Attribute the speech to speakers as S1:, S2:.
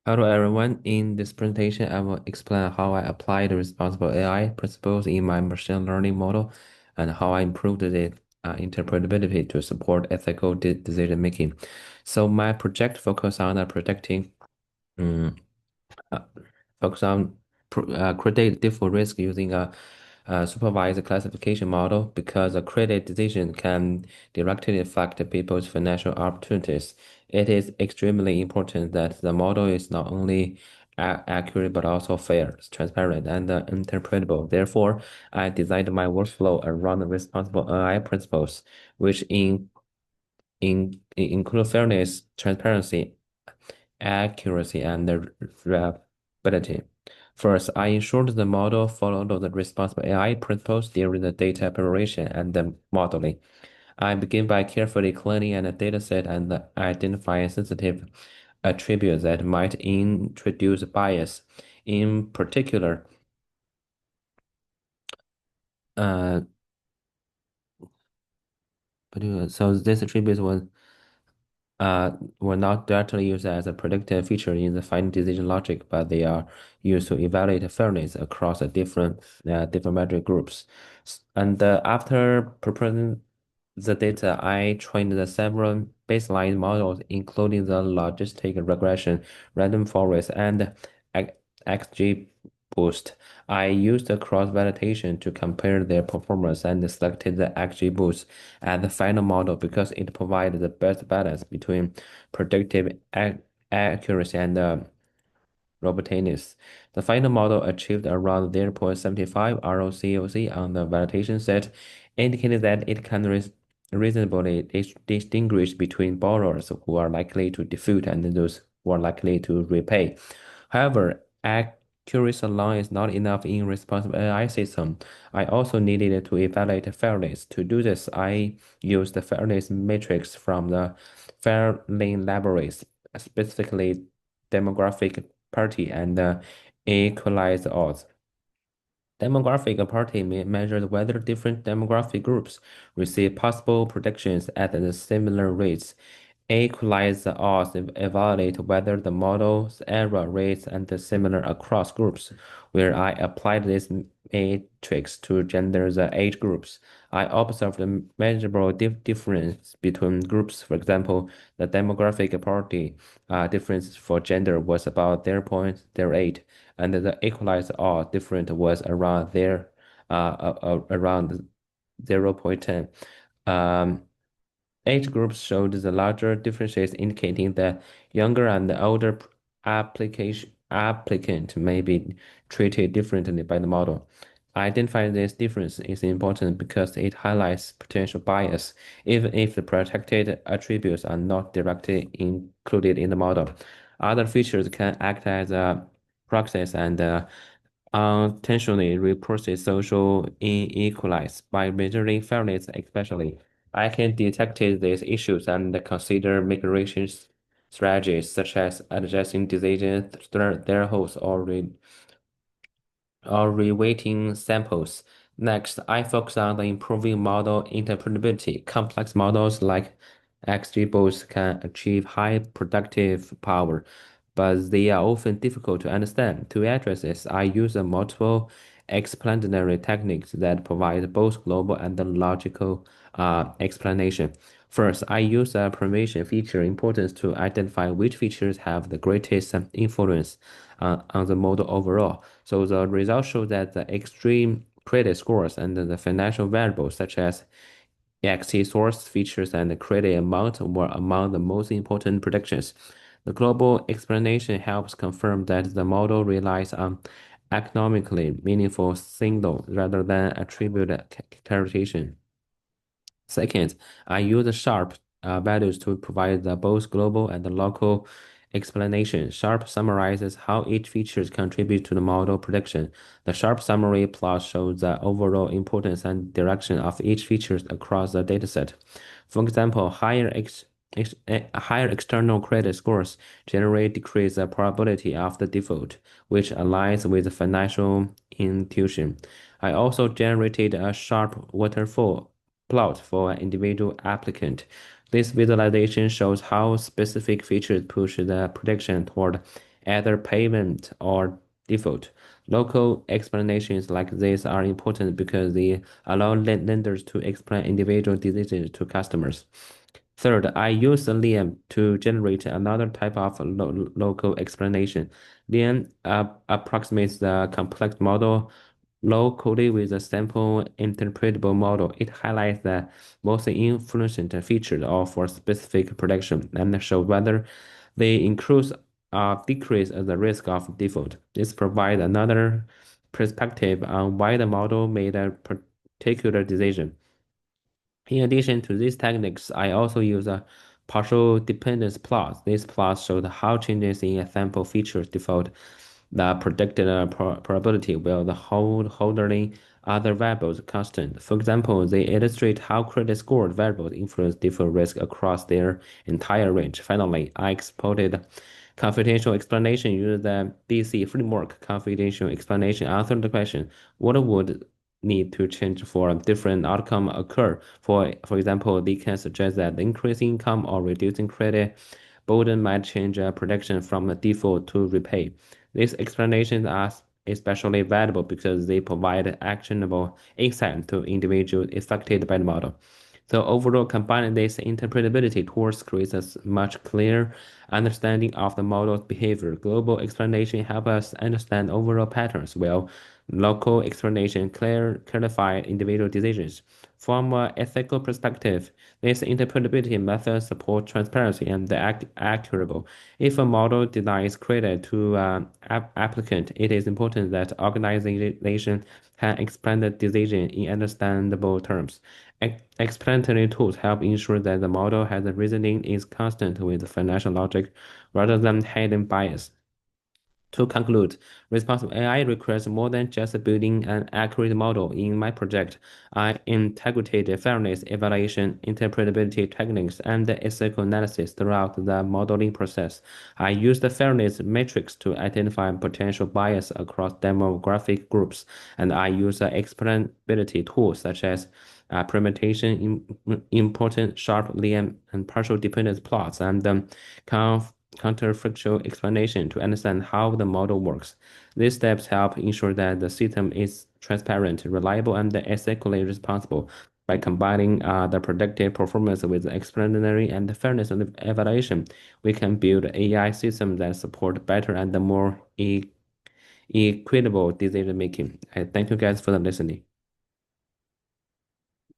S1: Hello everyone. In this presentation, I will explain how I apply the responsible AI principles in my machine learning model and how I improved the interpretability to support ethical decision making. So my project focus on predicting um, uh, focus on credit default risk using a supervised classification model because a credit decision can directly affect people's financial opportunities. It is extremely important that the model is not only accurate but also fair, transparent, and interpretable. Therefore, I designed my workflow around the responsible AI principles, which include fairness, transparency, accuracy, and reliability. First, I ensured the model followed the responsible AI principles during the data preparation and the modeling. I begin by carefully cleaning a dataset and identifying sensitive attributes that might introduce bias. In particular, uh, so this attribute uh, were not directly used as a predictive feature in the final decision logic, but they are used to evaluate fairness across different metric groups. And after preparing the data, I trained the several baseline models, including the logistic regression, random forest, and XGBoost. I used the cross-validation to compare their performance and selected the XGBoost as the final model because it provided the best balance between predictive accuracy and robustness. The final model achieved around 0.75 ROCOC on the validation set, indicating that it can reasonably distinguish between borrowers who are likely to default and those who are likely to repay. However, accuracy alone is not enough in responsible AI system. I also needed to evaluate fairness. To do this, I used the fairness matrix from the Fairlane libraries, specifically demographic parity and equalized odds. Demographic parity measures whether different demographic groups receive possible predictions at the similar rates. Equalize the odds evaluate whether the model's error rates are similar across groups. Where I applied this matrix to gender the age groups, I observed a measurable difference between groups. For example, the demographic parity difference for gender was about 0.08, and the equalized odds difference was around around 0.10. Um, Age groups showed the larger differences, indicating that younger and older applicant may be treated differently by the model. Identifying this difference is important because it highlights potential bias, even if the protected attributes are not directly included in the model. Other features can act as a proxies and unintentionally reinforces social inequalities by measuring fairness, especially. I can detect these issues and consider migration strategies such as adjusting decision thresholds or reweighting samples. Next, I focus on the improving model interpretability. Complex models like XGBoost can achieve high predictive power, but they are often difficult to understand. To address this, I use a multiple explanatory techniques that provide both global and logical explanation. First, I use a permission feature importance to identify which features have the greatest influence on the model overall. So the results show that the extreme credit scores and the financial variables such as EXT source features and the credit amount were among the most important predictions. The global explanation helps confirm that the model relies on economically meaningful signal rather than attribute characterization. Second, I use sharp values to provide the both global and the local explanation. Sharp summarizes how each feature contributes to the model prediction. The sharp summary plot shows the overall importance and direction of each feature across the dataset. For example, higher external credit scores generate decrease the probability of the default, which aligns with the financial intuition. I also generated a sharp waterfall plot for an individual applicant. This visualization shows how specific features push the prediction toward either payment or default. Local explanations like this are important because they allow lenders to explain individual decisions to customers. Third, I use Liam to generate another type of local explanation. Liam approximates the complex model locally with a simple interpretable model. It highlights the most influential features of a specific prediction and shows whether they increase or decrease the risk of default. This provides another perspective on why the model made a particular decision. In addition to these techniques, I also use a partial dependence plot. This plot shows how changes in a sample features default the predicted probability while the holding other variables constant. For example, they illustrate how credit score variables influence different risk across their entire range. Finally, I exported confidential explanation using the BC framework. Confidential explanation answered the question, what would need to change for a different outcome occur? For example, they can suggest that increasing income or reducing credit burden might change a prediction from a default to repay. These explanations are especially valuable because they provide actionable insight to individuals affected by the model. So overall, combining these interpretability tools creates a much clearer understanding of the model's behavior. Global explanation help us understand overall patterns, while local explanation clarify individual decisions. From an ethical perspective, this interpretability method support transparency and the accurable. If a model denies credit to an applicant, it is important that organization can explain the decision in understandable terms. Explanatory tools help ensure that the model has a reasoning is consistent with financial logic rather than hidden bias. To conclude, responsible AI requires more than just building an accurate model. In my project, I integrated fairness evaluation, interpretability techniques, and ethical analysis throughout the modeling process. I used the fairness matrix to identify potential bias across demographic groups, and I used explainability tools such as permutation, important sharp Liam, and partial dependence plots, and counterfactual explanation to understand how the model works. These steps help ensure that the system is transparent, reliable, and ethically responsible. By combining the predictive performance with the explanatory and the fairness of the evaluation, we can build AI systems that support better and more equitable decision making. Thank you guys for the listening.